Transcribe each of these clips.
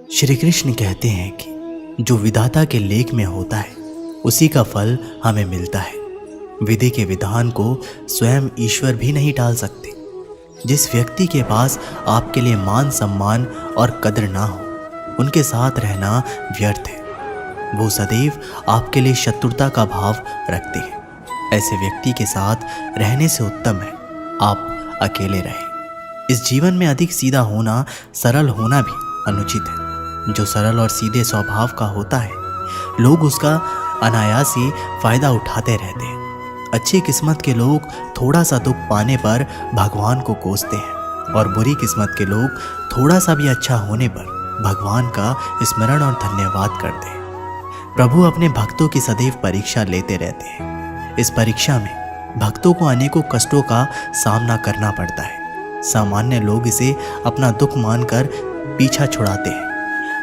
श्री कृष्ण कहते हैं कि जो विधाता के लेख में होता है उसी का फल हमें मिलता है। विधि के विधान को स्वयं ईश्वर भी नहीं टाल सकते। जिस व्यक्ति के पास आपके लिए मान सम्मान और कदर ना हो, उनके साथ रहना व्यर्थ है। वो सदैव आपके लिए शत्रुता का भाव रखते हैं। ऐसे व्यक्ति के साथ रहने से उत्तम है आप अकेले रहें। इस जीवन में अधिक सीधा होना, सरल होना भी अनुचित है। जो सरल और सीधे स्वभाव का होता है, लोग उसका अनायासी फायदा उठाते रहते हैं। अच्छी किस्मत के लोग थोड़ा सा दुख पाने पर भगवान को कोसते हैं और बुरी किस्मत के लोग थोड़ा सा भी अच्छा होने पर भगवान का स्मरण और धन्यवाद करते हैं। प्रभु अपने भक्तों की सदैव परीक्षा लेते रहते हैं। इस परीक्षा में भक्तों को अनेकों कष्टों का सामना करना पड़ता है। सामान्य लोग इसे अपना दुख मानकर पीछा छुड़ाते हैं।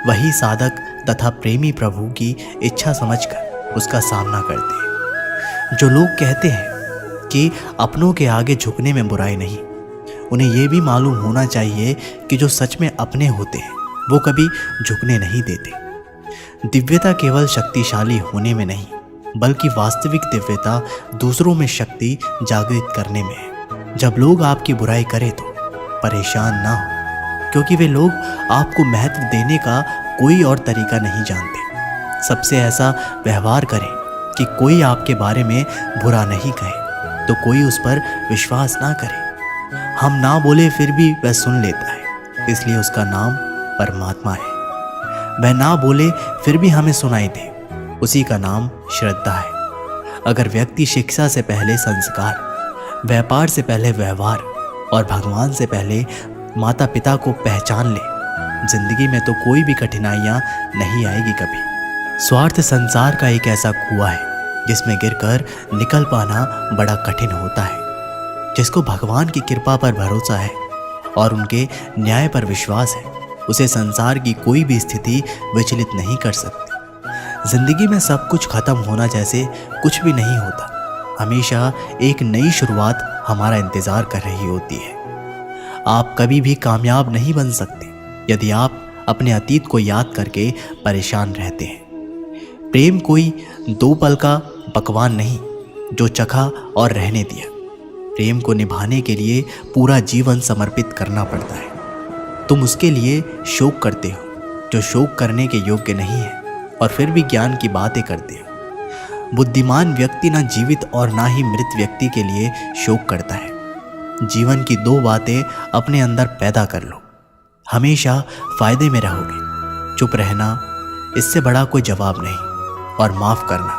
वही साधक तथा प्रेमी प्रभु की इच्छा समझकर उसका सामना करते हैं। जो लोग कहते हैं कि अपनों के आगे झुकने में बुराई नहीं, उन्हें यह भी मालूम होना चाहिए कि जो सच में अपने होते हैं वो कभी झुकने नहीं देते। दिव्यता केवल शक्तिशाली होने में नहीं, बल्कि वास्तविक दिव्यता दूसरों में शक्ति जागृत करने में है। जब लोग आपकी बुराई करें तो परेशान ना हो, क्योंकि वे लोग आपको महत्व देने का कोई और तरीका नहीं जानते। सबसे ऐसा व्यवहार करें कि कोई आपके बारे में बुरा नहीं कहे तो कोई उस पर विश्वास ना करे। हम ना बोले फिर भी वह सुन लेता है, इसलिए उसका नाम परमात्मा है। वह ना बोले फिर भी हमें सुनाई दे, उसी का नाम श्रद्धा है। अगर व्यक्ति शिक्षा से पहले संस्कार, व्यापार से पहले व्यवहार और भगवान से पहले माता पिता को पहचान ले, जिंदगी में तो कोई भी कठिनाइयां नहीं आएगी कभी। स्वार्थ संसार का एक ऐसा कुआं है जिसमें गिरकर निकल पाना बड़ा कठिन होता है। जिसको भगवान की कृपा पर भरोसा है और उनके न्याय पर विश्वास है, उसे संसार की कोई भी स्थिति विचलित नहीं कर सकती। जिंदगी में सब कुछ खत्म होना जैसे कुछ भी नहीं होता। हमेशा एक नई शुरुआत हमारा इंतजार कर रही होती है। आप कभी भी कामयाब नहीं बन सकते यदि आप अपने अतीत को याद करके परेशान रहते हैं। प्रेम कोई 2 पल का पकवान नहीं जो चखा और रहने दिया। प्रेम को निभाने के लिए पूरा जीवन समर्पित करना पड़ता है। तुम उसके लिए शोक करते हो जो शोक करने के योग्य नहीं है, और फिर भी ज्ञान की बातें करते हो। बुद्धिमान व्यक्ति ना जीवित और ना ही मृत व्यक्ति के लिए शोक करता है। जीवन की 2 बातें अपने अंदर पैदा कर लो, हमेशा फायदे में रहोगे। चुप रहना, इससे बड़ा कोई जवाब नहीं, और माफ करना,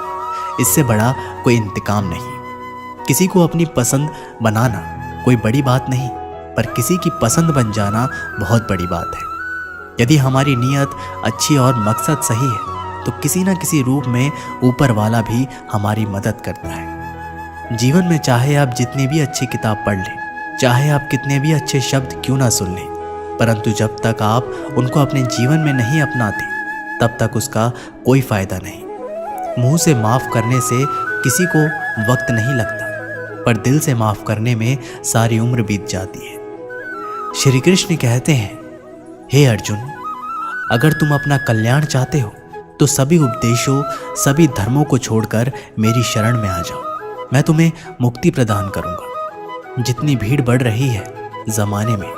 इससे बड़ा कोई इंतकाम नहीं। किसी को अपनी पसंद बनाना कोई बड़ी बात नहीं, पर किसी की पसंद बन जाना बहुत बड़ी बात है। यदि हमारी नीयत अच्छी और मकसद सही है तो किसी न किसी रूप में ऊपर वाला भी हमारी मदद करता है। जीवन में चाहे आप जितनी भी अच्छी किताब पढ़ लें, चाहे आप कितने भी अच्छे शब्द क्यों ना सुन लें, परंतु जब तक आप उनको अपने जीवन में नहीं अपनाते तब तक उसका कोई फायदा नहीं। मुंह से माफ करने से किसी को वक्त नहीं लगता, पर दिल से माफ करने में सारी उम्र बीत जाती है। श्री कृष्ण कहते हैं, हे अर्जुन, अगर तुम अपना कल्याण चाहते हो तो सभी उपदेशों, सभी धर्मों को छोड़कर मेरी शरण में आ जाओ। मैं तुम्हें मुक्ति प्रदान करूंगा। जितनी भीड़ बढ़ रही है जमाने में,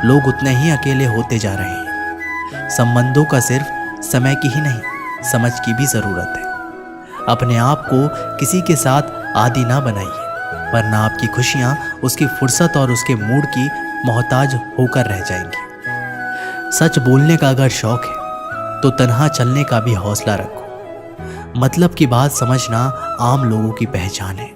लोग उतने ही अकेले होते जा रहे हैं। संबंधों का सिर्फ समय की ही नहीं, समझ की भी जरूरत है। अपने आप को किसी के साथ आदी ना बनाइए, वरना आपकी खुशियां उसकी फुर्सत और उसके मूड की मोहताज होकर रह जाएंगी। सच बोलने का अगर शौक है तो तन्हा चलने का भी हौसला रखो। मतलब की बात समझना आम लोगों की पहचान है,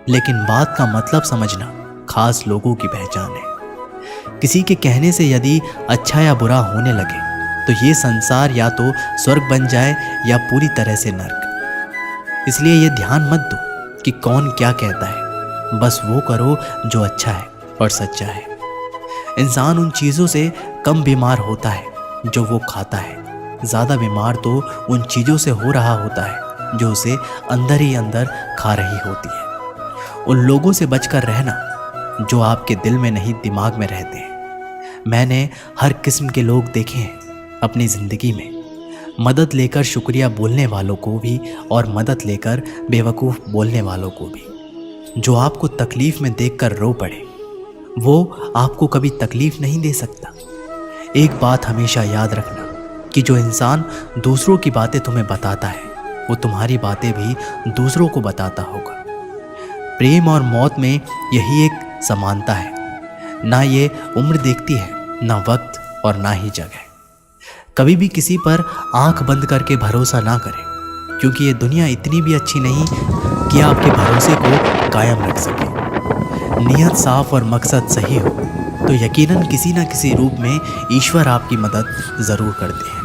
लेकिन बात का मतलब समझना खास लोगों की पहचान है। किसी के कहने से यदि अच्छा या बुरा होने लगे तो ये संसार या तो स्वर्ग बन जाए या पूरी तरह से नर्क। इसलिए ये ध्यान मत दो कि कौन क्या कहता है, बस वो करो जो अच्छा है और सच्चा है। इंसान उन चीज़ों से कम बीमार होता है जो वो खाता है, ज़्यादा बीमार तो उन चीज़ों से हो रहा होता है जो उसे अंदर ही अंदर खा रही होती है। उन लोगों से बचकर रहना जो आपके दिल में नहीं दिमाग में रहते हैं। मैंने हर किस्म के लोग देखे हैं, अपनी ज़िंदगी में मदद लेकर शुक्रिया बोलने वालों को भी और मदद लेकर बेवकूफ़ बोलने वालों को भी। जो आपको तकलीफ़ में देखकर रो पड़े वो आपको कभी तकलीफ़ नहीं दे सकता। एक बात हमेशा याद रखना कि जो इंसान दूसरों की बातें तुम्हें बताता है वो तुम्हारी बातें भी दूसरों को बताता होगा। प्रेम और मौत में यही एक समानता है, ना ये उम्र देखती है, ना वक्त और ना ही जगह। कभी भी किसी पर आंख बंद करके भरोसा ना करें, क्योंकि ये दुनिया इतनी भी अच्छी नहीं कि आपके भरोसे को कायम रख सके। नियत साफ और मकसद सही हो तो यकीनन किसी न किसी रूप में ईश्वर आपकी मदद ज़रूर करते हैं।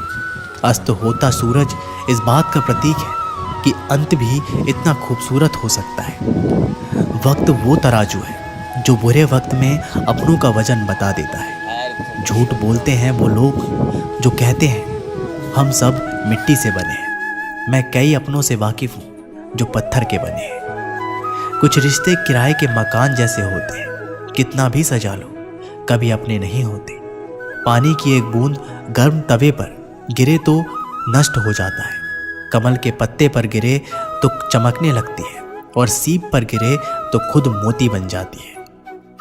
अस्त होता सूरज इस बात का प्रतीक है कि अंत भी इतना खूबसूरत हो सकता है। वक्त वो तराजू है जो बुरे वक्त में अपनों का वजन बता देता है। झूठ बोलते हैं वो लोग जो कहते हैं हम सब मिट्टी से बने हैं। मैं कई अपनों से वाकिफ़ हूँ जो पत्थर के बने हैं। कुछ रिश्ते किराए के मकान जैसे होते हैं, कितना भी सजा लो कभी अपने नहीं होते। पानी की एक बूंद गर्म तवे पर गिरे तो नष्ट हो जाता है, कमल के पत्ते पर गिरे तो चमकने लगती है और सीप पर गिरे तो खुद मोती बन जाती है।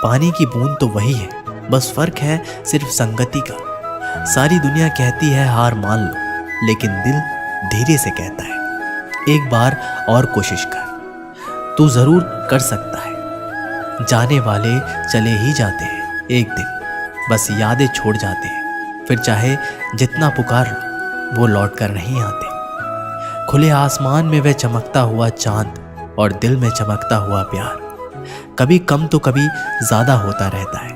पानी की बूंद तो वही है, बस फर्क है सिर्फ संगति का। सारी दुनिया कहती है हार मान लो, लेकिन दिल धीरे से कहता है एक बार और कोशिश कर, तू जरूर कर सकता है। जाने वाले चले ही जाते हैं, एक दिन बस यादें छोड़ जाते हैं, फिर चाहे जितना पुकार लो वो लौट कर नहीं आते। खुले आसमान में वह चमकता हुआ चांद और दिल में चमकता हुआ प्यार कभी कम तो कभी ज़्यादा होता रहता है।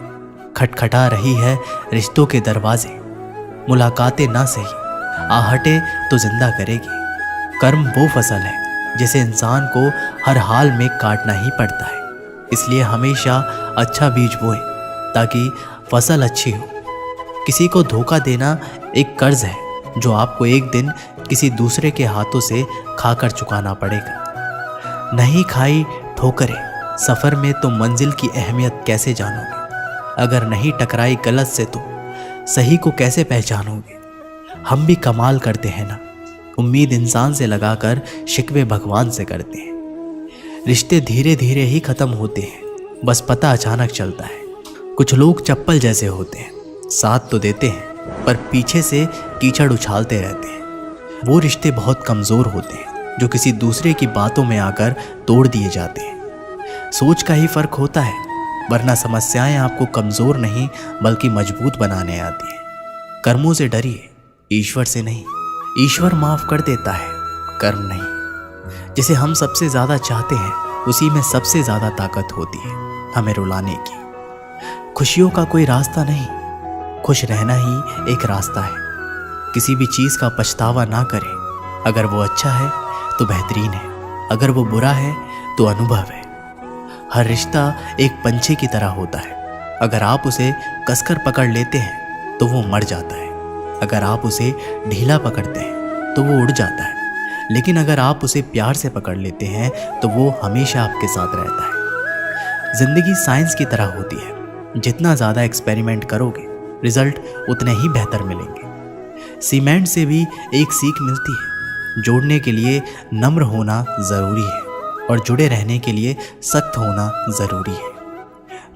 खटखटा रही है रिश्तों के दरवाजे, मुलाकातें ना सही आहटे तो जिंदा करेगी। कर्म वो फसल है जिसे इंसान को हर हाल में काटना ही पड़ता है, इसलिए हमेशा अच्छा बीज बोएं ताकि फसल अच्छी हो। किसी को धोखा देना एक कर्ज है जो आपको एक दिन किसी दूसरे के हाथों से खाकर चुकाना पड़ेगा। नहीं खाई ठोकरें सफ़र में तो मंजिल की अहमियत कैसे जानोगे? अगर नहीं टकराई गलत से तो सही को कैसे पहचानोगे? हम भी कमाल करते हैं ना, उम्मीद इंसान से लगाकर शिकवे भगवान से करते हैं। रिश्ते धीरे धीरे ही ख़त्म होते हैं, बस पता अचानक चलता है। कुछ लोग चप्पल जैसे होते हैं, साथ तो देते हैं पर पीछे से कीचड़ उछालते रहते हैं। वो रिश्ते बहुत कमज़ोर होते हैं जो किसी दूसरे की बातों में आकर तोड़ दिए जाते हैं। सोच का ही फ़र्क होता है, वरना समस्याएं आपको कमज़ोर नहीं बल्कि मजबूत बनाने आती हैं। कर्मों से डरिए, ईश्वर से नहीं। ईश्वर माफ़ कर देता है, कर्म नहीं। जिसे हम सबसे ज़्यादा चाहते हैं उसी में सबसे ज़्यादा ताकत होती है हमें रुलाने की। खुशियों का कोई रास्ता नहीं, खुश रहना ही एक रास्ता है। किसी भी चीज़ का पछतावा ना करें। अगर वो अच्छा है तो बेहतरीन है, अगर वो बुरा है तो अनुभव है। हर रिश्ता एक पंछी की तरह होता है, अगर आप उसे कसकर पकड़ लेते हैं तो वो मर जाता है, अगर आप उसे ढीला पकड़ते हैं तो वो उड़ जाता है, लेकिन अगर आप उसे प्यार से पकड़ लेते हैं तो वो हमेशा आपके साथ रहता है। जिंदगी साइंस की तरह होती है, जितना ज़्यादा एक्सपेरिमेंट करोगे रिजल्ट उतने ही बेहतर मिलेंगे। सीमेंट से भी एक सीख मिलती है, जोड़ने के लिए नम्र होना ज़रूरी है और जुड़े रहने के लिए सख्त होना ज़रूरी है।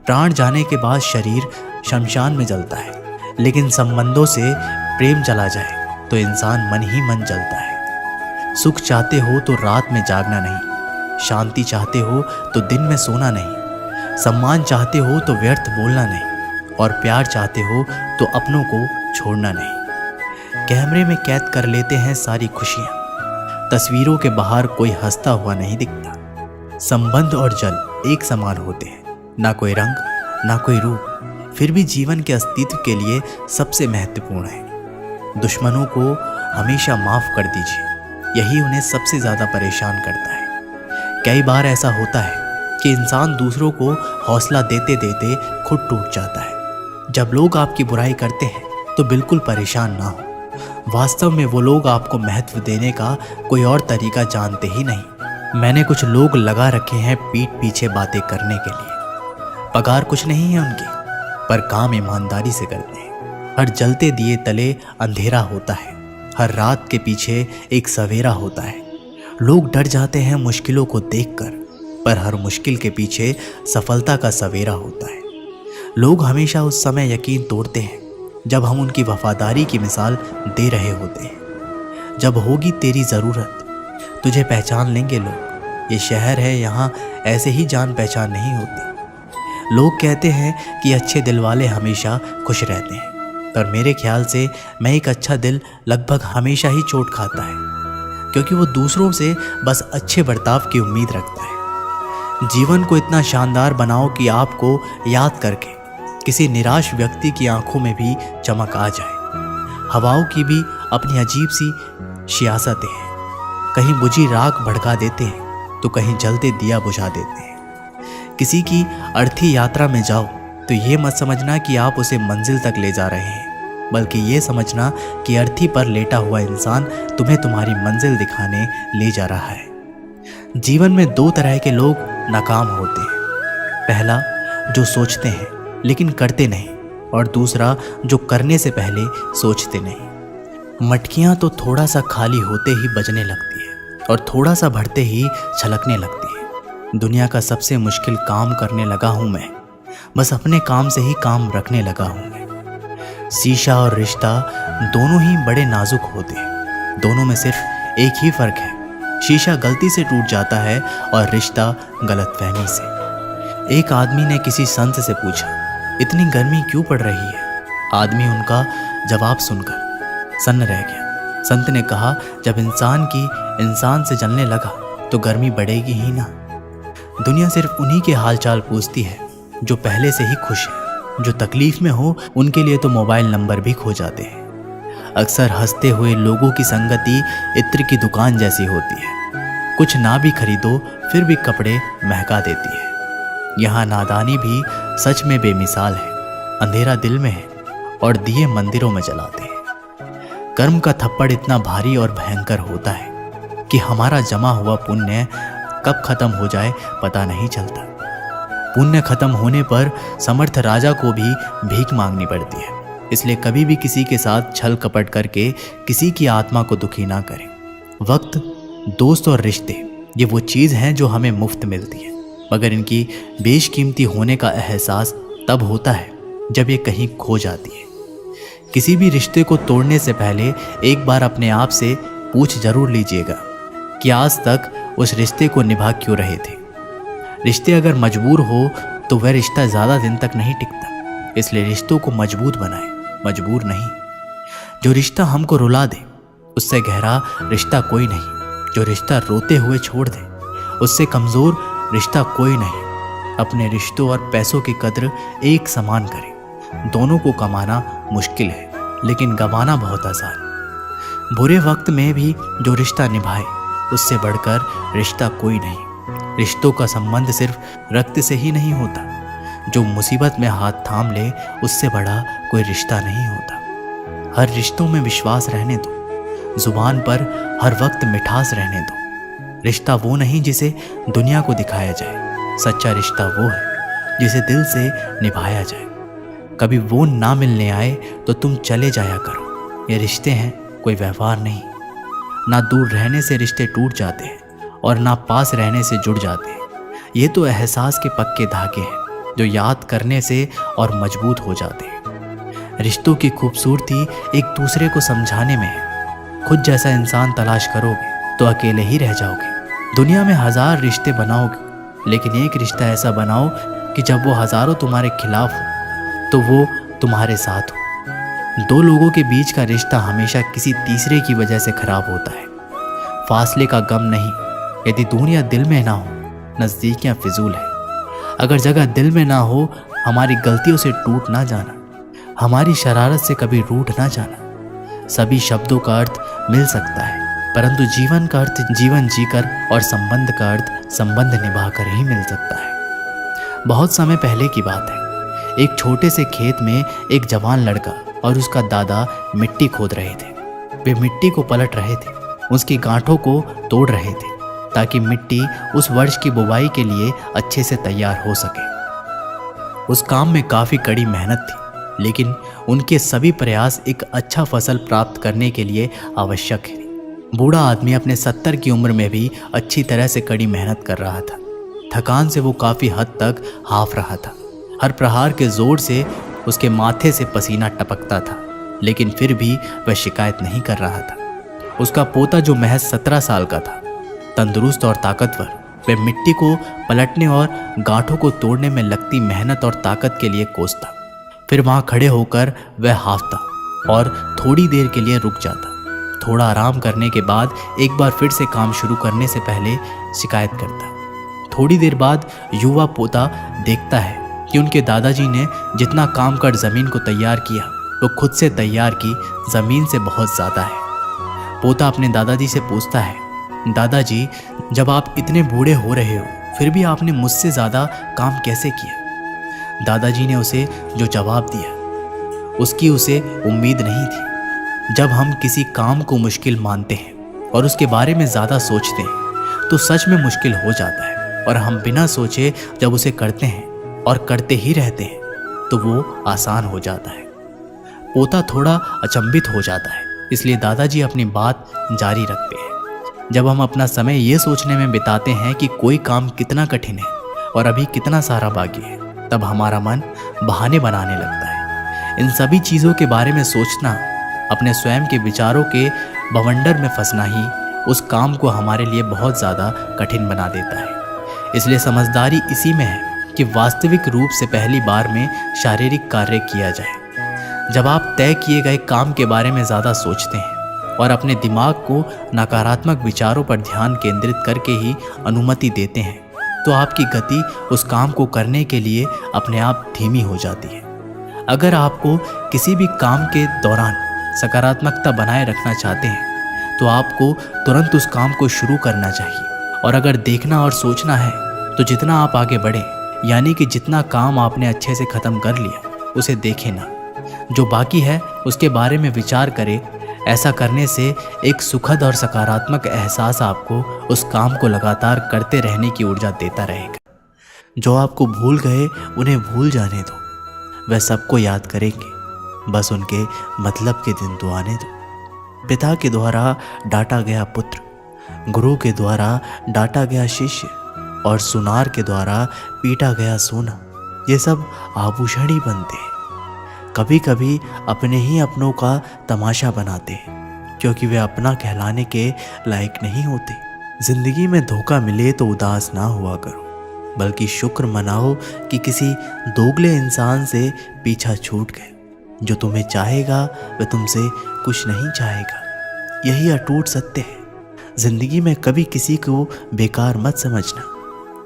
प्राण जाने के बाद शरीर शमशान में जलता है, लेकिन संबंधों से प्रेम चला जाए तो इंसान मन ही मन जलता है। सुख चाहते हो तो रात में जागना नहीं, शांति चाहते हो तो दिन में सोना नहीं, सम्मान चाहते हो तो व्यर्थ बोलना नहीं, और प्यार चाहते हो तो अपनों को छोड़ना नहीं। कैमरे में कैद कर लेते हैं सारी खुशियाँ, तस्वीरों के बाहर कोई हंसता हुआ नहीं दिखता। संबंध और जल एक समान होते हैं, ना कोई रंग ना कोई रूप, फिर भी जीवन के अस्तित्व के लिए सबसे महत्वपूर्ण है। दुश्मनों को हमेशा माफ़ कर दीजिए, यही उन्हें सबसे ज़्यादा परेशान करता है। कई बार ऐसा होता है कि इंसान दूसरों को हौसला देते देते खुद टूट जाता है। जब लोग आपकी बुराई करते हैं तो बिल्कुल परेशान ना हो, वास्तव में वो लोग आपको महत्व देने का कोई और तरीका जानते ही नहीं। मैंने कुछ लोग लगा रखे हैं पीठ पीछे बातें करने के लिए, पगार कुछ नहीं है उनकी, पर काम ईमानदारी से करते हैं। हर जलते दिए तले अंधेरा होता है, हर रात के पीछे एक सवेरा होता है। लोग डर जाते हैं मुश्किलों को देखकर, पर हर मुश्किल के पीछे सफलता का सवेरा होता है। लोग हमेशा उस समय यकीन तोड़ते हैं जब हम उनकी वफादारी की मिसाल दे रहे होते हैं। जब होगी तेरी ज़रूरत तुझे पहचान लेंगे लोग। ये शहर है, यहाँ ऐसे ही जान पहचान नहीं होती। लोग कहते हैं कि अच्छे दिल वाले हमेशा खुश रहते हैं, पर मेरे ख्याल से मैं एक अच्छा दिल लगभग हमेशा ही चोट खाता है, क्योंकि वो दूसरों से बस अच्छे बर्ताव की उम्मीद रखता है। जीवन को इतना शानदार बनाओ कि आपको याद करके किसी निराश व्यक्ति की आंखों में भी चमक आ जाए। हवाओं की भी अपनी अजीब सी सियासतें हैं, कहीं बुझी राख भड़का देते हैं तो कहीं जलते दिया बुझा देते हैं। किसी की अर्थी यात्रा में जाओ तो ये मत समझना कि आप उसे मंजिल तक ले जा रहे हैं, बल्कि ये समझना कि अर्थी पर लेटा हुआ इंसान तुम्हें तुम्हारी मंजिल दिखाने ले जा रहा है। जीवन में दो तरह के लोग नाकाम होते हैं। पहला, जो सोचते हैं लेकिन करते नहीं, और दूसरा जो करने से पहले सोचते नहीं। मटकियाँ तो थोड़ा सा खाली होते ही बजने लगती है और थोड़ा सा भरते ही छलकने लगती है। दुनिया का सबसे मुश्किल काम करने लगा हूँ मैं, बस अपने काम से ही काम रखने लगा हूँ मैं। शीशा और रिश्ता दोनों ही बड़े नाजुक होते हैं, दोनों में सिर्फ एक ही फ़र्क है, शीशा गलती से टूट जाता है और रिश्ता गलतफहमी से। एक आदमी ने किसी संत से पूछा, इतनी गर्मी क्यों पड़ रही है? आदमी उनका जवाब सुनकर सन्न रह गया। संत ने कहा, जब इंसान से जलने लगा तो गर्मी बढ़ेगी ही ना। दुनिया सिर्फ उन्हीं के हालचाल पूछती है जो पहले से ही खुश है। जो तकलीफ में हो उनके लिए तो मोबाइल नंबर भी खो जाते हैं। अक्सर हंसते हुए लोगों की संगति इत्र की दुकान जैसी होती है, कुछ ना भी खरीदो फिर भी कपड़े महका देती है। यहाँ नादानी भी सच में बेमिसाल है। अंधेरा दिल में है और दिए मंदिरों में जलाते हैं। कर्म का थप्पड़ इतना भारी और भयंकर होता है कि हमारा जमा हुआ पुण्य कब खत्म हो जाए पता नहीं चलता। पुण्य खत्म होने पर समर्थ राजा को भी भीख मांगनी पड़ती है। इसलिए कभी भी किसी के साथ छल कपट करके किसी की आत्मा को दुखी ना करें। वक्त, दोस्त और रिश्ते ये वो चीज़ हैं जो हमें मुफ्त मिलती है, मगर इनकी बेशकीमती होने का एहसास तब होता है जब ये कहीं खो जाती है। किसी भी रिश्ते को तोड़ने से पहले एक बार अपने आप से पूछ जरूर लीजिएगा कि आज तक उस रिश्ते को निभा क्यों रहे थे। रिश्ते अगर मजबूर हो तो वह रिश्ता ज़्यादा दिन तक नहीं टिकता। इसलिए रिश्तों को मजबूत बनाएं, मजबूर नहीं। जो रिश्ता हमको रुला दे उससे गहरा रिश्ता कोई नहीं। जो रिश्ता रोते हुए छोड़ दे उससे कमज़ोर रिश्ता कोई नहीं। अपने रिश्तों और पैसों की कद्र एक समान करें। दोनों को कमाना मुश्किल है लेकिन गंवाना बहुत आसान। बुरे वक्त में भी जो रिश्ता निभाए उससे बढ़कर रिश्ता कोई नहीं। रिश्तों का संबंध सिर्फ रक्त से ही नहीं होता। जो मुसीबत में हाथ थाम ले उससे बड़ा कोई रिश्ता नहीं होता। हर रिश्तों में विश्वास रहने दो, जुबान पर हर वक्त मिठास रहने दो। रिश्ता वो नहीं जिसे दुनिया को दिखाया जाए, सच्चा रिश्ता वो है जिसे दिल से निभाया जाए। कभी वो ना मिलने आए तो तुम चले जाया करो। ये रिश्ते हैं, कोई व्यवहार नहीं। ना दूर रहने से रिश्ते टूट जाते हैं और ना पास रहने से जुड़ जाते हैं। ये तो एहसास के पक्के धागे हैं जो याद करने से और मजबूत हो जाते हैं। रिश्तों की खूबसूरती एक दूसरे को समझाने में है। खुद जैसा इंसान तलाश करोगे तो अकेले ही रह जाओगे। दुनिया में 1000 रिश्ते बनाओगे, लेकिन एक रिश्ता ऐसा बनाओ कि जब वो हज़ारों तुम्हारे खिलाफ हो तो वो तुम्हारे साथ हो। दो लोगों के बीच का रिश्ता हमेशा किसी तीसरे की वजह से खराब होता है। फासले का गम नहीं। यदि दूरियां दिल में ना हो, नज़दीकियां फिजूल है। अगर जगह दिल में ना हो, हमारी गलतियों से टूट ना जाना, हमारी शरारत से कभी रूठ ना जाना। सभी शब्दों का अर्थ मिल सकता है, परंतु जीवन का अर्थ जीवन जीकर और संबंध का अर्थ संबंध निभाकर ही मिल सकता है। बहुत समय पहले की बात है। एक छोटे से खेत में एक जवान लड़का और उसका दादा मिट्टी खोद रहे थे। वे मिट्टी को पलट रहे थे, उसकी गांठों को तोड़ रहे थे ताकि मिट्टी उस वर्ष की बुवाई के लिए अच्छे से तैयार हो सके। उस काम में काफ़ी कड़ी मेहनत थी। लेकिन उनके सभी प्रयास एक अच्छा फसल प्राप्त करने के लिए आवश्यक है। बूढ़ा आदमी अपने 70 की उम्र में भी अच्छी तरह से कड़ी मेहनत कर रहा था। थकान से वो काफ़ी हद तक हाफ रहा था। हर प्रहार के जोर से उसके माथे से पसीना टपकता था, लेकिन फिर भी वह शिकायत नहीं कर रहा था। उसका पोता जो महज 17 साल का था, तंदुरुस्त और ताकतवर, वह मिट्टी को पलटने और गांठों को तोड़ने में लगती मेहनत और ताकत के लिए कोसता। फिर वहाँ खड़े होकर वह हाफता और थोड़ी देर के लिए रुक जाता। थोड़ा आराम करने के बाद एक बार फिर से काम शुरू करने से पहले शिकायत करता। थोड़ी देर बाद युवा पोता देखता है कि उनके दादाजी ने जितना काम कर ज़मीन को तैयार किया, वो खुद से तैयार की ज़मीन से बहुत ज़्यादा है। पोता अपने दादाजी से पूछता है, दादाजी, जब आप इतने बूढ़े हो रहे हो फिर भी आपने मुझसे ज़्यादा काम कैसे किया? दादाजी ने उसे जो जवाब दिया उसकी उसे उम्मीद नहीं थी। जब हम किसी काम को मुश्किल मानते हैं और उसके बारे में ज़्यादा सोचते हैं तो सच में मुश्किल हो जाता है, और हम बिना सोचे जब उसे करते हैं और करते ही रहते हैं तो वो आसान हो जाता है। पोता थोड़ा अचंभित हो जाता है, इसलिए दादाजी अपनी बात जारी रखते हैं। जब हम अपना समय ये सोचने में बिताते हैं कि कोई काम कितना कठिन है और अभी कितना सारा बाकी है, तब हमारा मन बहाने बनाने लगता है। इन सभी चीज़ों के बारे में सोचना, अपने स्वयं के विचारों के बवंडर में फंसना ही उस काम को हमारे लिए बहुत ज़्यादा कठिन बना देता है। इसलिए समझदारी इसी में है कि वास्तविक रूप से पहली बार में शारीरिक कार्य किया जाए। जब आप तय किए गए काम के बारे में ज़्यादा सोचते हैं और अपने दिमाग को नकारात्मक विचारों पर ध्यान केंद्रित करके ही अनुमति देते हैं, तो आपकी गति उस काम को करने के लिए अपने आप धीमी हो जाती है। अगर आपको किसी भी काम के दौरान सकारात्मकता बनाए रखना चाहते हैं तो आपको तुरंत उस काम को शुरू करना चाहिए। और अगर देखना और सोचना है तो जितना आप आगे बढ़े, यानी कि जितना काम आपने अच्छे से ख़त्म कर लिया उसे देखें ना, जो बाकी है उसके बारे में विचार करें। ऐसा करने से एक सुखद और सकारात्मक एहसास आपको उस काम को लगातार करते रहने की ऊर्जा देता रहेगा। जो आपको भूल गए उन्हें भूल जाने दो, वह सबको याद करेंगे, बस उनके मतलब के दिन तो आने दो। पिता के द्वारा डांटा गया पुत्र, गुरु के द्वारा डांटा गया शिष्य और सुनार के द्वारा पीटा गया सोना, ये सब आभूषण ही बनते हैं। कभी कभी अपने ही अपनों का तमाशा बनाते हैं, क्योंकि वे अपना कहलाने के लायक नहीं होते। जिंदगी में धोखा मिले तो उदास ना हुआ करो, बल्कि शुक्र मनाओ कि किसी दोगले इंसान से पीछा छूट गए। जो तुम्हें चाहेगा वह तुमसे कुछ नहीं चाहेगा, यही अटूट सत्य है। जिंदगी में कभी किसी को बेकार मत समझना,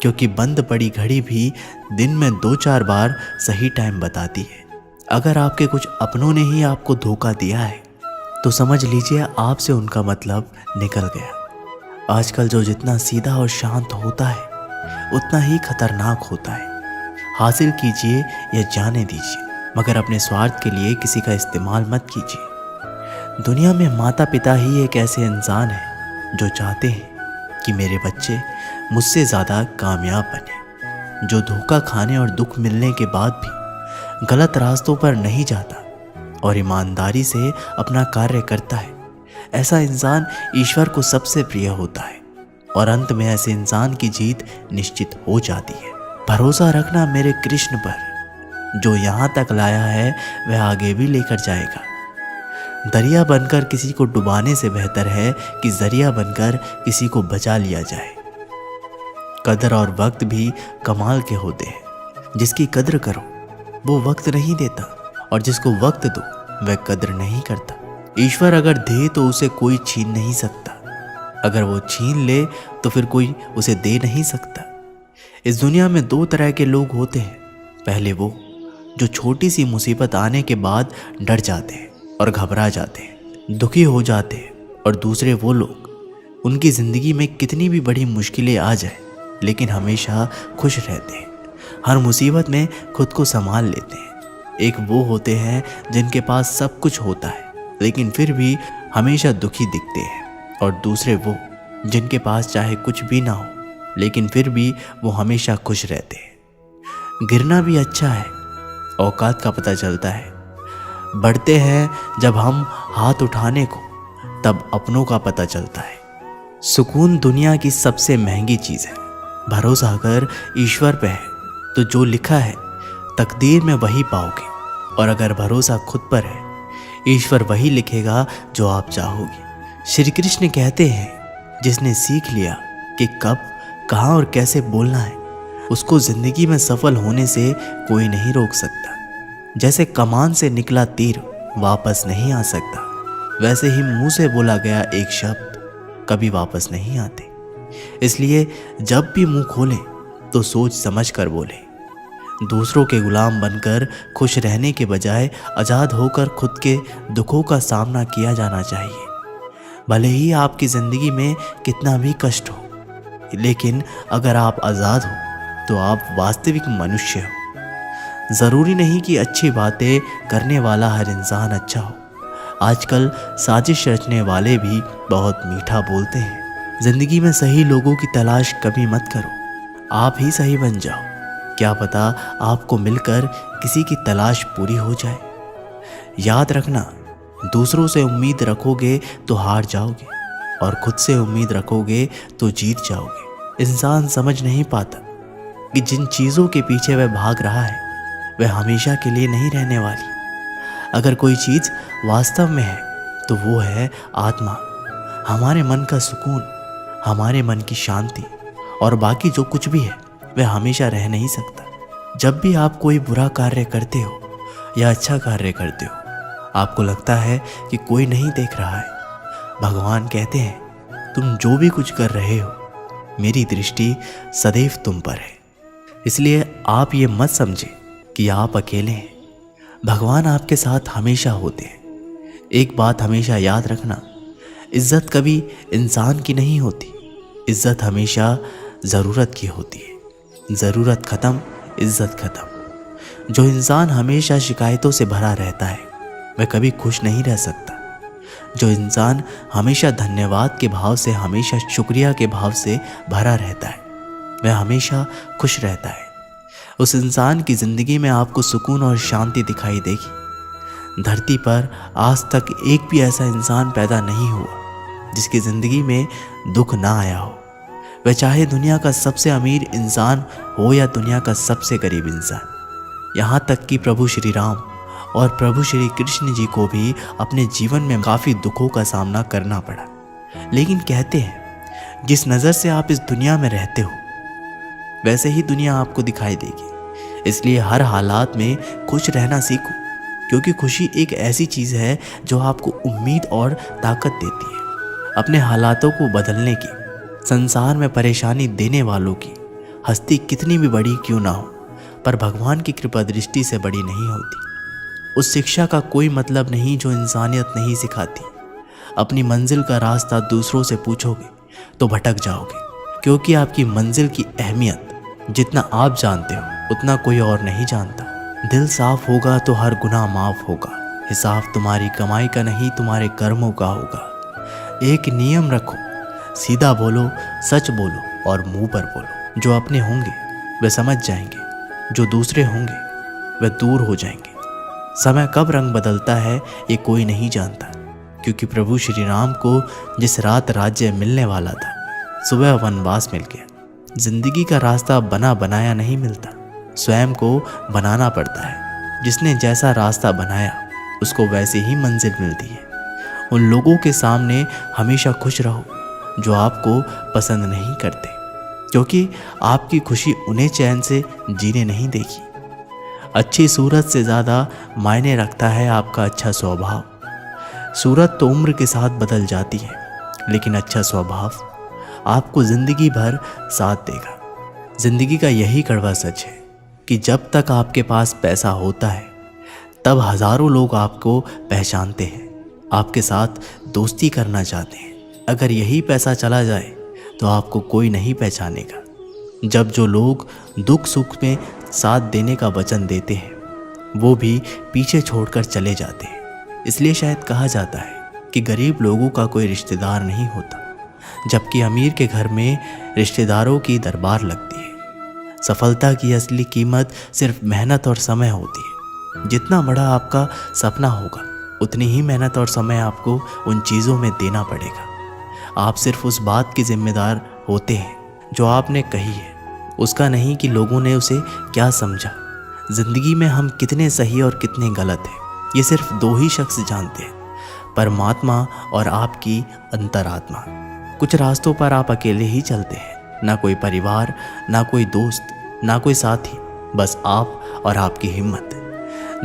क्योंकि बंद पड़ी घड़ी भी दिन में 2-4 बार सही टाइम बताती है। अगर आपके कुछ अपनों ने ही आपको धोखा दिया है तो समझ लीजिए आपसे उनका मतलब निकल गया। आजकल जो जितना सीधा और शांत होता है उतना ही खतरनाक होता है। हासिल कीजिए या जाने दीजिए, मगर अपने स्वार्थ के लिए किसी का इस्तेमाल मत कीजिए। दुनिया में माता पिता ही एक ऐसे इंसान हैं जो चाहते हैं कि मेरे बच्चे मुझसे ज़्यादा कामयाब बने, जो धोखा खाने और दुख मिलने के बाद भी गलत रास्तों पर नहीं जाता और ईमानदारी से अपना कार्य करता है। ऐसा इंसान ईश्वर को सबसे प्रिय होता है और अंत में ऐसे इंसान की जीत निश्चित हो जाती है। भरोसा रखना मेरे कृष्ण पर, जो यहाँ तक लाया है वह आगे भी लेकर जाएगा। दरिया बनकर किसी को डुबाने से बेहतर है कि जरिया बनकर किसी को बचा लिया जाए। कदर और वक्त भी कमाल के होते हैं। जिसकी कदर करो वो वक्त नहीं देता, और जिसको वक्त दो वह कदर नहीं करता। ईश्वर अगर दे तो उसे कोई छीन नहीं सकता, अगर वो छीन ले तो फिर कोई उसे दे नहीं सकता। इस दुनिया में 2 तरह के लोग होते हैं। पहले वो जो छोटी सी मुसीबत आने के बाद डर जाते हैं और घबरा जाते हैं, दुखी हो जाते हैं, और दूसरे वो लोग उनकी ज़िंदगी में कितनी भी बड़ी मुश्किलें आ जाए लेकिन हमेशा खुश रहते हैं, हर मुसीबत में खुद को संभाल लेते हैं। एक वो होते हैं जिनके पास सब कुछ होता है लेकिन फिर भी हमेशा दुखी दिखते हैं, और दूसरे वो जिनके पास चाहे कुछ भी ना हो लेकिन फिर भी वो हमेशा खुश रहते हैं। गिरना भी अच्छा है, औकात का पता चलता है बढ़ते हैं जब हम हाथ उठाने को, तब अपनों का पता चलता है। सुकून दुनिया की सबसे महंगी चीज़ है। भरोसा अगर ईश्वर पे है तो जो लिखा है तकदीर में वही पाओगे, और अगर भरोसा खुद पर है, ईश्वर वही लिखेगा जो आप चाहोगे। श्री कृष्ण कहते हैं, जिसने सीख लिया कि कब, कहाँ और कैसे बोलना है, उसको जिंदगी में सफल होने से कोई नहीं रोक सकता। जैसे कमान से निकला तीर वापस नहीं आ सकता, वैसे ही मुंह से बोला गया एक शब्द कभी वापस नहीं आते। इसलिए जब भी मुंह खोलें तो सोच समझ कर बोलें। दूसरों के गुलाम बनकर खुश रहने के बजाय आज़ाद होकर खुद के दुखों का सामना किया जाना चाहिए। भले ही आपकी ज़िंदगी में कितना भी कष्ट हो, लेकिन अगर आप आज़ाद हो तो आप वास्तविक मनुष्य हो। ज़रूरी नहीं कि अच्छी बातें करने वाला हर इंसान अच्छा हो। आजकल साजिश रचने वाले भी बहुत मीठा बोलते हैं। ज़िंदगी में सही लोगों की तलाश कभी मत करो, आप ही सही बन जाओ। क्या पता आपको मिलकर किसी की तलाश पूरी हो जाए। याद रखना, दूसरों से उम्मीद रखोगे तो हार जाओगे, और खुद से उम्मीद रखोगे तो जीत जाओगे। इंसान समझ नहीं पाता कि जिन चीज़ों के पीछे वह भाग रहा है वह हमेशा के लिए नहीं रहने वाली। अगर कोई चीज़ वास्तव में है तो वो है आत्मा, हमारे मन का सुकून, हमारे मन की शांति, और बाकी जो कुछ भी है वह हमेशा रह नहीं सकता। जब भी आप कोई बुरा कार्य करते हो या अच्छा कार्य करते हो, आपको लगता है कि कोई नहीं देख रहा है, भगवान कहते हैं, तुम जो भी कुछ कर रहे हो, मेरी दृष्टि सदैव तुम पर है। इसलिए आप ये मत समझें कि आप अकेले हैं, भगवान आपके साथ हमेशा होते हैं। एक बात हमेशा याद रखना, इज्जत कभी इंसान की नहीं होती, इज्जत हमेशा ज़रूरत की होती है। ज़रूरत ख़त्म, इज्जत ख़त्म। जो इंसान हमेशा शिकायतों से भरा रहता है वह कभी खुश नहीं रह सकता। जो इंसान हमेशा धन्यवाद के भाव से, हमेशा शुक्रिया के भाव से भरा रहता है वह हमेशा खुश रहता है। उस इंसान की ज़िंदगी में आपको सुकून और शांति दिखाई देगी। धरती पर आज तक एक भी ऐसा इंसान पैदा नहीं हुआ जिसकी ज़िंदगी में दुख ना आया हो। वह चाहे दुनिया का सबसे अमीर इंसान हो या दुनिया का सबसे गरीब इंसान। यहाँ तक कि प्रभु श्री राम और प्रभु श्री कृष्ण जी को भी अपने जीवन में काफ़ी दुखों का सामना करना पड़ा। लेकिन कहते हैं, जिस नज़र से आप इस दुनिया में रहते हो वैसे ही दुनिया आपको दिखाई देगी। इसलिए हर हालात में खुश रहना सीखो, क्योंकि खुशी एक ऐसी चीज़ है जो आपको उम्मीद और ताकत देती है अपने हालातों को बदलने की। संसार में परेशानी देने वालों की हस्ती कितनी भी बड़ी क्यों ना हो, पर भगवान की कृपा दृष्टि से बड़ी नहीं होती। उस शिक्षा का कोई मतलब नहीं जो इंसानियत नहीं सिखाती। अपनी मंजिल का रास्ता दूसरों से पूछोगे तो भटक जाओगे, क्योंकि आपकी मंजिल की अहमियत जितना आप जानते हो उतना कोई और नहीं जानता। दिल साफ होगा तो हर गुनाह माफ होगा। हिसाब तुम्हारी कमाई का नहीं, तुम्हारे कर्मों का होगा। एक नियम रखो, सीधा बोलो, सच बोलो और मुंह पर बोलो। जो अपने होंगे वे समझ जाएंगे, जो दूसरे होंगे वे दूर हो जाएंगे। समय कब रंग बदलता है ये कोई नहीं जानता, क्योंकि प्रभु श्री राम को जिस रात राज्य मिलने वाला था, सुबह वनवास मिल गया। जिंदगी का रास्ता बना बनाया नहीं मिलता, स्वयं को बनाना पड़ता है। जिसने जैसा रास्ता बनाया उसको वैसे ही मंजिल मिलती है। उन लोगों के सामने हमेशा खुश रहो जो आपको पसंद नहीं करते, क्योंकि आपकी खुशी उन्हें चैन से जीने नहीं देगी। अच्छी सूरत से ज़्यादा मायने रखता है आपका अच्छा स्वभाव। सूरत तो उम्र के साथ बदल जाती है, लेकिन अच्छा स्वभाव आपको ज़िंदगी भर साथ देगा। ज़िंदगी का यही कड़वा सच है कि जब तक आपके पास पैसा होता है तब हज़ारों लोग आपको पहचानते हैं, आपके साथ दोस्ती करना चाहते हैं। अगर यही पैसा चला जाए तो आपको कोई नहीं पहचानेगा। जब जो लोग दुख सुख में साथ देने का वचन देते हैं वो भी पीछे छोड़कर चले जाते हैं। इसलिए शायद कहा जाता है कि गरीब लोगों का कोई रिश्तेदार नहीं होता, जबकि अमीर के घर में रिश्तेदारों की दरबार लगती है। सफलता की असली कीमत सिर्फ मेहनत और समय होती है। जितना बड़ा आपका सपना होगा उतनी ही मेहनत और समय आपको उन चीज़ों में देना पड़ेगा। आप सिर्फ उस बात के जिम्मेदार होते हैं जो आपने कही है, उसका नहीं कि लोगों ने उसे क्या समझा। जिंदगी में हम कितने सही और कितने गलत हैं ये सिर्फ दो ही शख्स जानते हैं, परमात्मा और आपकी अंतरात्मा। कुछ रास्तों पर आप अकेले ही चलते हैं, ना कोई परिवार, ना कोई दोस्त, ना कोई साथी, बस आप और आपकी हिम्मत।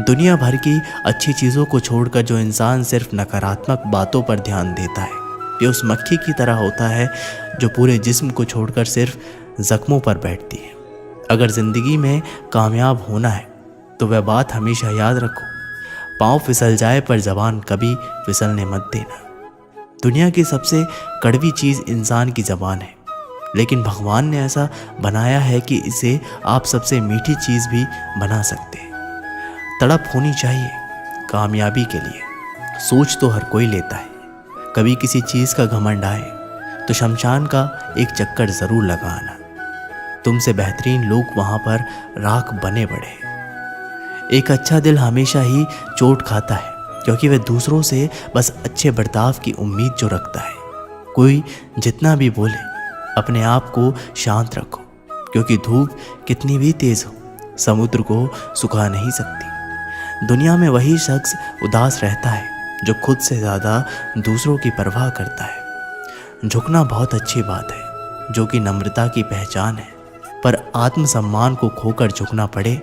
दुनिया भर की अच्छी चीज़ों को छोड़कर जो इंसान सिर्फ नकारात्मक बातों पर ध्यान देता है ये उस मक्खी की तरह होता है जो पूरे जिस्म को छोड़कर सिर्फ जख्मों पर बैठती है। अगर ज़िंदगी में कामयाब होना है तो वह बात हमेशा याद रखो, पाँव फिसल जाए पर ज़बान कभी फिसलने मत देना। दुनिया की सबसे कड़वी चीज़ इंसान की ज़बान है, लेकिन भगवान ने ऐसा बनाया है कि इसे आप सबसे मीठी चीज़ भी बना सकते हैं। तड़प होनी चाहिए कामयाबी के लिए। सोच तो हर कोई लेता है, कभी किसी चीज़ का घमंड आए तो शमशान का एक चक्कर ज़रूर लगाना। तुमसे बेहतरीन लोग वहाँ पर राख बने पड़े। एक अच्छा दिल हमेशा ही चोट खाता है क्योंकि वह दूसरों से बस अच्छे बर्ताव की उम्मीद जो रखता है। कोई जितना भी बोले अपने आप को शांत रखो, क्योंकि धूप कितनी भी तेज़ हो समुद्र को सुखा नहीं सकती। दुनिया में वही शख्स उदास रहता है जो खुद से ज़्यादा दूसरों की परवाह करता है। झुकना बहुत अच्छी बात है जो कि नम्रता की पहचान है, पर आत्मसम्मान को खोकर झुकना पड़े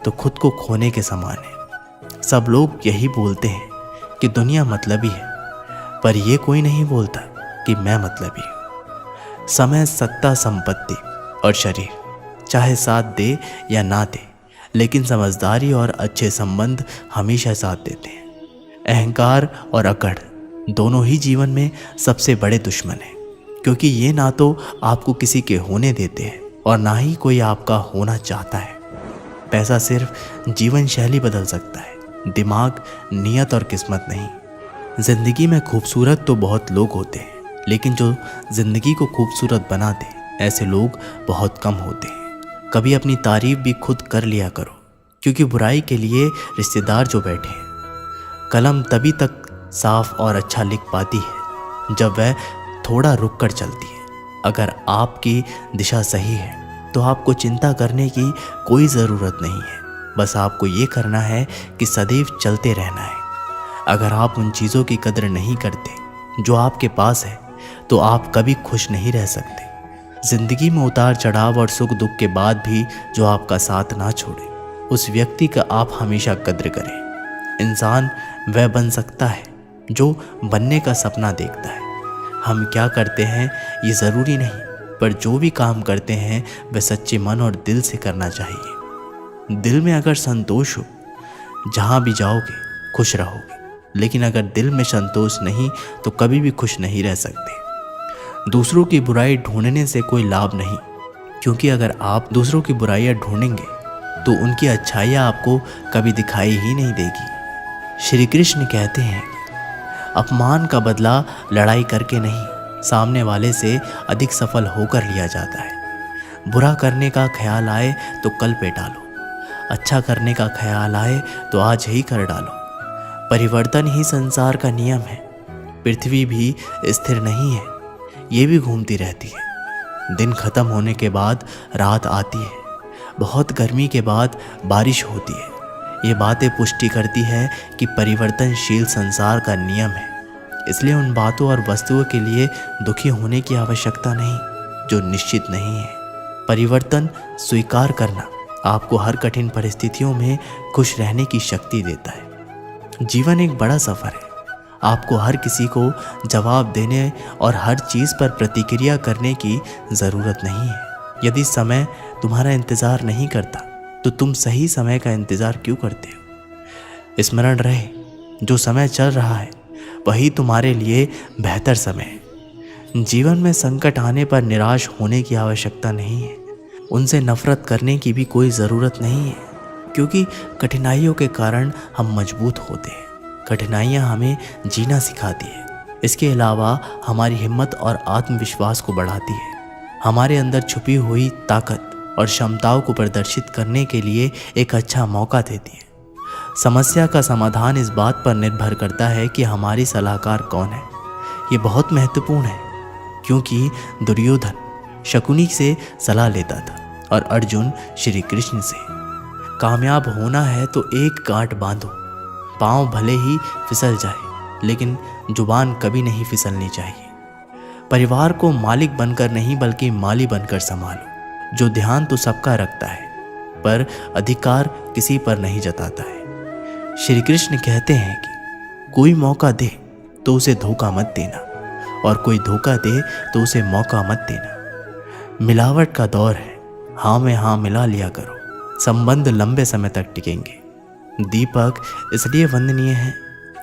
तो खुद को खोने के समान है। सब लोग यही बोलते हैं कि दुनिया मतलबी है, पर यह कोई नहीं बोलता कि मैं मतलबी हूँ। समय, सत्ता, संपत्ति और शरीर चाहे साथ दे या ना दे, लेकिन समझदारी और अच्छे संबंध हमेशा साथ देते हैं। अहंकार और अकड़ दोनों ही जीवन में सबसे बड़े दुश्मन हैं, क्योंकि ये ना तो आपको किसी के होने देते हैं और ना ही कोई आपका होना चाहता है। पैसा सिर्फ जीवन शैली बदल सकता है, दिमाग, नियत और किस्मत नहीं। जिंदगी में खूबसूरत तो बहुत लोग होते हैं, लेकिन जो जिंदगी को खूबसूरत बनाते ऐसे लोग बहुत कम होते हैं। कभी अपनी तारीफ भी खुद कर लिया करो, क्योंकि बुराई के लिए रिश्तेदार जो बैठे हैं। कलम तभी तक साफ और अच्छा लिख पाती है जब वह थोड़ा रुक कर चलती है। अगर आपकी दिशा सही है तो आपको चिंता करने की कोई ज़रूरत नहीं है, बस आपको ये करना है कि सदैव चलते रहना है। अगर आप उन चीज़ों की कदर नहीं करते जो आपके पास है तो आप कभी खुश नहीं रह सकते। जिंदगी में उतार चढ़ाव और सुख दुख के बाद भी जो आपका साथ ना छोड़े उस व्यक्ति का आप हमेशा कद्र करें। इंसान वह बन सकता है जो बनने का सपना देखता है। हम क्या करते हैं ये ज़रूरी नहीं, पर जो भी काम करते हैं वह सच्चे मन और दिल से करना चाहिए। दिल में अगर संतोष हो, जहाँ भी जाओगे खुश रहोगे, लेकिन अगर दिल में संतोष नहीं तो कभी भी खुश नहीं रह सकते। दूसरों की बुराई ढूंढने से कोई लाभ नहीं, क्योंकि अगर आप दूसरों की बुराइयां ढूंढेंगे तो उनकी अच्छाइयाँ आपको कभी दिखाई ही नहीं देगी। श्री कृष्ण कहते हैं, अपमान का बदला लड़ाई करके नहीं, सामने वाले से अधिक सफल होकर लिया जाता है। बुरा करने का ख्याल आए तो कल पे टालो, अच्छा करने का ख्याल आए तो आज ही कर डालो। परिवर्तन ही संसार का नियम है। पृथ्वी भी स्थिर नहीं है, ये भी घूमती रहती है। दिन खत्म होने के बाद रात आती है, बहुत गर्मी के बाद बारिश होती है। ये बातें पुष्टि करती है कि परिवर्तनशील संसार का नियम है। इसलिए उन बातों और वस्तुओं के लिए दुखी होने की आवश्यकता नहीं जो निश्चित नहीं है। परिवर्तन स्वीकार करना आपको हर कठिन परिस्थितियों में खुश रहने की शक्ति देता है। जीवन एक बड़ा सफ़र है। आपको हर किसी को जवाब देने और हर चीज़ पर प्रतिक्रिया करने की ज़रूरत नहीं है। यदि समय तुम्हारा इंतज़ार नहीं करता तो तुम सही समय का इंतज़ार क्यों करते हो? स्मरण रहे, जो समय चल रहा है वही तुम्हारे लिए बेहतर समय है। जीवन में संकट आने पर निराश होने की आवश्यकता नहीं है, उनसे नफरत करने की भी कोई ज़रूरत नहीं है, क्योंकि कठिनाइयों के कारण हम मजबूत होते हैं। कठिनाइयाँ हमें जीना सिखाती है। इसके अलावा हमारी हिम्मत और आत्मविश्वास को बढ़ाती है, हमारे अंदर छुपी हुई ताकत और क्षमताओं को प्रदर्शित करने के लिए एक अच्छा मौका देती है। समस्या का समाधान इस बात पर निर्भर करता है कि हमारी सलाहकार कौन है। ये बहुत महत्वपूर्ण है, क्योंकि दुर्योधन शकुनी से सलाह लेता था और अर्जुन श्री कृष्ण से। कामयाब होना है तो एक गांठ बांधो, पांव भले ही फिसल जाए लेकिन जुबान कभी नहीं फिसलनी चाहिए। परिवार को मालिक बनकर नहीं बल्कि माली बनकर संभालो। जो ध्यान तो सबका रखता है पर अधिकार किसी पर नहीं जताता है। श्री कृष्ण कहते हैं कि कोई मौका दे तो उसे धोखा मत देना, और कोई धोखा दे तो उसे मौका मत देना। मिलावट का दौर है, हाँ में हाँ मिला लिया करो, संबंध लंबे समय तक टिकेंगे। दीपक इसलिए वंदनीय है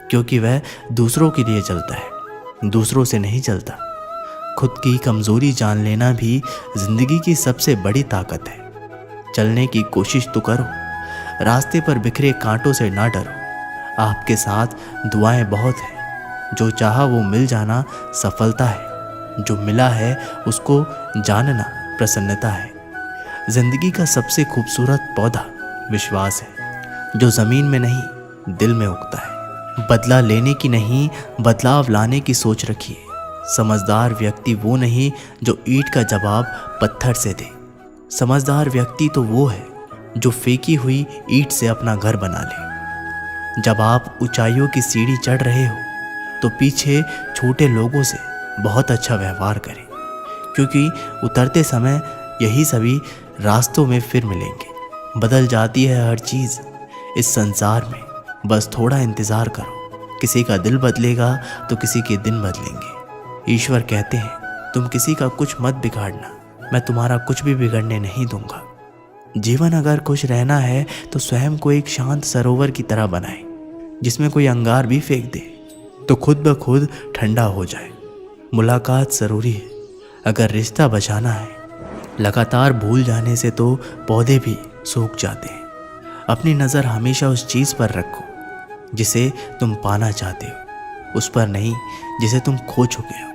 क्योंकि वह दूसरों के लिए जलता है, दूसरों से नहीं जलता। खुद की कमजोरी जान लेना भी जिंदगी की सबसे बड़ी ताकत है। चलने की कोशिश तो करो, रास्ते पर बिखरे कांटों से ना डरो। आपके साथ दुआएं बहुत हैं। जो चाहा वो मिल जाना सफलता है, जो मिला है उसको जानना प्रसन्नता है। जिंदगी का सबसे खूबसूरत पौधा विश्वास है, जो जमीन में नहीं दिल में उगता है। बदला लेने की नहीं, बदलाव लाने की सोच रखिए। समझदार व्यक्ति वो नहीं जो ईंट का जवाब पत्थर से दे। समझदार व्यक्ति तो वो है जो फेंकी हुई ईंट से अपना घर बना ले। जब आप ऊंचाइयों की सीढ़ी चढ़ रहे हो तो पीछे छोटे लोगों से बहुत अच्छा व्यवहार करें, क्योंकि उतरते समय यही सभी रास्तों में फिर मिलेंगे। बदल जाती है हर चीज़ इस संसार में, बस थोड़ा इंतज़ार करो। किसी का दिल बदलेगा तो किसी के दिन बदलेंगे। ईश्वर कहते हैं तुम किसी का कुछ मत बिगाड़ना, मैं तुम्हारा कुछ भी बिगड़ने नहीं दूंगा। जीवन अगर खुश रहना है तो स्वयं को एक शांत सरोवर की तरह बनाए, जिसमें कोई अंगार भी फेंक दे तो खुद ब खुद ठंडा हो जाए। मुलाकात ज़रूरी है अगर रिश्ता बचाना है। लगातार भूल जाने से तो पौधे भी सूख जाते हैं। अपनी नज़र हमेशा उस चीज़ पर रखो जिसे तुम पाना चाहते हो, उस पर नहीं जिसे तुम खो चुके हो।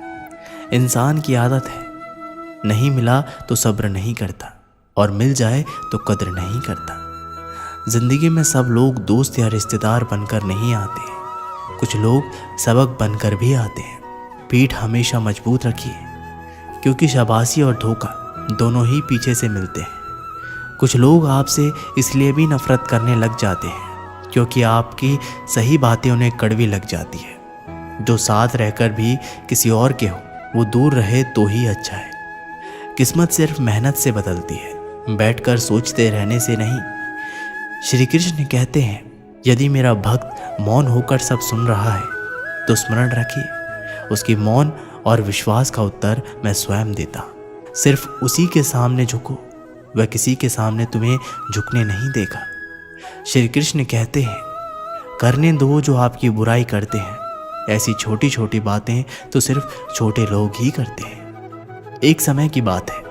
इंसान की आदत है, नहीं मिला तो सब्र नहीं करता, और मिल जाए तो कद्र नहीं करता। जिंदगी में सब लोग दोस्त या रिश्तेदार बनकर नहीं आते, कुछ लोग सबक बनकर भी आते हैं। पीठ हमेशा मजबूत रखिए, क्योंकि शाबाशी और धोखा दोनों ही पीछे से मिलते हैं। कुछ लोग आपसे इसलिए भी नफरत करने लग जाते हैं क्योंकि आपकी सही बातें उन्हें कड़वी लग जाती है। जो साथ रहकर भी किसी और के हो वो दूर रहे तो ही अच्छा है। किस्मत सिर्फ मेहनत से बदलती है, बैठकर सोचते रहने से नहीं। श्री कृष्ण कहते हैं यदि मेरा भक्त मौन होकर सब सुन रहा है तो स्मरण रखिए, उसकी मौन और विश्वास का उत्तर मैं स्वयं देता। सिर्फ उसी के सामने झुको, वह किसी के सामने तुम्हें झुकने नहीं देगा। श्री कृष्ण कहते हैं करने दो जो आपकी बुराई करते हैं। ऐसी छोटी छोटी बातें तो सिर्फ छोटे लोग ही करते हैं। एक समय की बात है,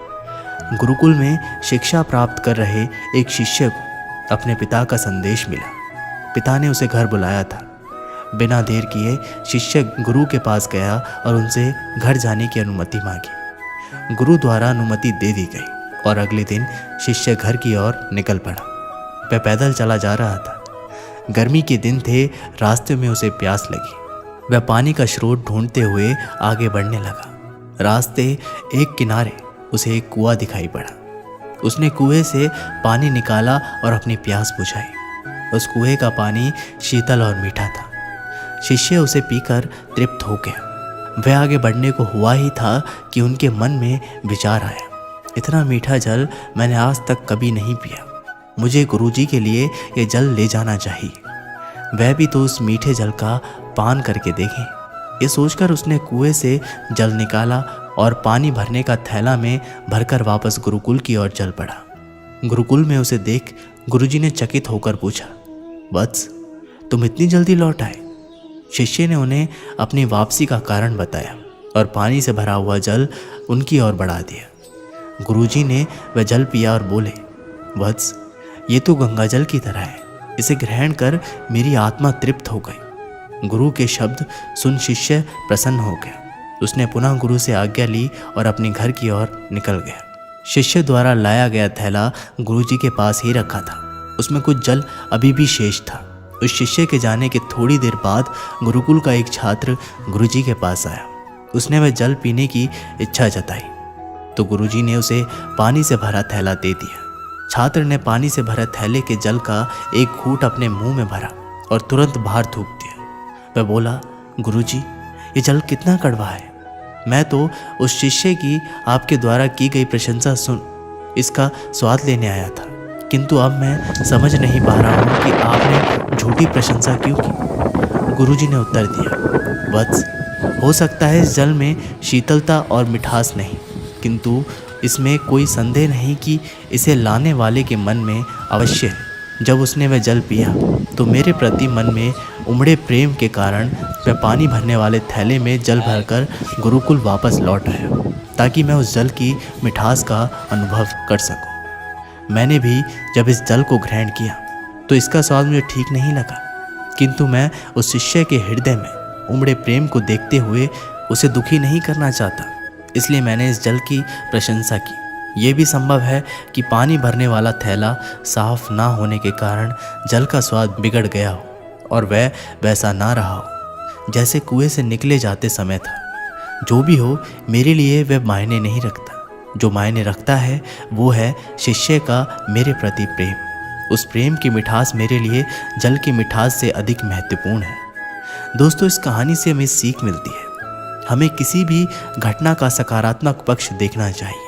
गुरुकुल में शिक्षा प्राप्त कर रहे एक शिष्य को अपने पिता का संदेश मिला। पिता ने उसे घर बुलाया था। बिना देर किए शिष्य गुरु के पास गया और उनसे घर जाने की अनुमति मांगी। गुरु द्वारा अनुमति दे दी गई और अगले दिन शिष्य घर की ओर निकल पड़ा। वह पैदल चला जा रहा था। गर्मी के दिन थे, रास्ते में उसे प्यास लगी। वह पानी का स्रोत ढूंढते हुए आगे बढ़ने लगा। रास्ते एक किनारे उसे एक कुआं दिखाई पड़ा। उसने कुएं से पानी निकाला और अपनी प्यास बुझाई। उस कुएं का पानी शीतल और मीठा था। शिष्य उसे पीकर तृप्त हो गया। वह आगे बढ़ने को हुआ ही था कि उनके मन में विचार आया, इतना मीठा जल मैंने आज तक कभी नहीं पिया। मुझे गुरुजी के लिए ये जल ले जाना चाहिए। वह भी तो उस मीठे जल का पान करके देखें। ये सोचकर उसने कुएं से जल निकाला और पानी भरने का थैला में भरकर वापस गुरुकुल की ओर चल पड़ा। गुरुकुल में उसे देख गुरुजी ने चकित होकर पूछा, वत्स तुम इतनी जल्दी लौट आए? शिष्य ने उन्हें अपनी वापसी का कारण बताया और पानी से भरा हुआ जल उनकी ओर बढ़ा दिया। गुरुजी ने वह जल पिया और बोले, वत्स ये तो गंगा जल की तरह है, इसे ग्रहण कर मेरी आत्मा तृप्त हो गई। गुरु के शब्द सुन शिष्य प्रसन्न हो गया। उसने पुनः गुरु से आज्ञा ली और अपने घर की ओर निकल गया। शिष्य द्वारा लाया गया थैला गुरुजी के पास ही रखा था। उसमें कुछ जल अभी भी शेष था। उस शिष्य के जाने के थोड़ी देर बाद गुरुकुल का एक छात्र गुरुजी के पास आया। उसने वह जल पीने की इच्छा जताई तो गुरुजी ने उसे पानी से भरा थैला दे दिया। छात्र ने पानी से भरे थैले के जल का एक घूंट अपने मुंह में भरा और तुरंत बाहर थूक दिया। वह बोला, गुरुजी, ये जल कितना कड़वा है। मैं तो उस शिष्य की आपके द्वारा की गई प्रशंसा सुन इसका स्वाद लेने आया था, किंतु अब मैं समझ नहीं पा रहा हूँ कि आपने झूठी प्रशंसा क्यों की। गुरुजी ने उत्तर दिया, वत्स, हो सकता है इस जल में शीतलता और मिठास नहीं, किंतु इसमें कोई संदेह नहीं कि इसे लाने वाले के मन में अवश्य है। जब उसने वह जल पिया तो मेरे प्रति मन में उमड़े प्रेम के कारण मैं पानी भरने वाले थैले में जल भरकर गुरुकुल वापस लौट आया ताकि मैं उस जल की मिठास का अनुभव कर सकूं। मैंने भी जब इस जल को ग्रहण किया तो इसका स्वाद मुझे ठीक नहीं लगा, किंतु मैं उस शिष्य के हृदय में उमड़े प्रेम को देखते हुए उसे दुखी नहीं करना चाहता, इसलिए मैंने इस जल की प्रशंसा की। ये भी संभव है कि पानी भरने वाला थैला साफ ना होने के कारण जल का स्वाद बिगड़ गया हो और वह वैसा ना रहा हो जैसे कुएं से निकले जाते समय था। जो भी हो, मेरे लिए वह मायने नहीं रखता। जो मायने रखता है वो है शिष्य का मेरे प्रति प्रेम। उस प्रेम की मिठास मेरे लिए जल की मिठास से अधिक महत्वपूर्ण है। दोस्तों, इस कहानी से हमें सीख मिलती है। हमें किसी भी घटना का सकारात्मक पक्ष देखना चाहिए।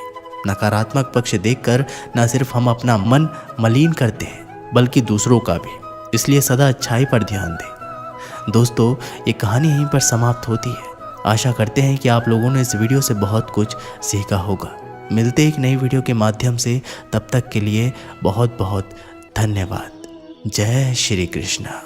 नकारात्मक पक्ष देखकर न सिर्फ हम अपना मन मलिन करते हैं बल्कि दूसरों का भी। इसलिए सदा अच्छाई पर ध्यान दें। दोस्तों, ये कहानी यहीं पर समाप्त होती है। आशा करते हैं कि आप लोगों ने इस वीडियो से बहुत कुछ सीखा होगा। मिलते एक नई वीडियो के माध्यम से, तब तक के लिए बहुत बहुत धन्यवाद। जय श्री कृष्णा।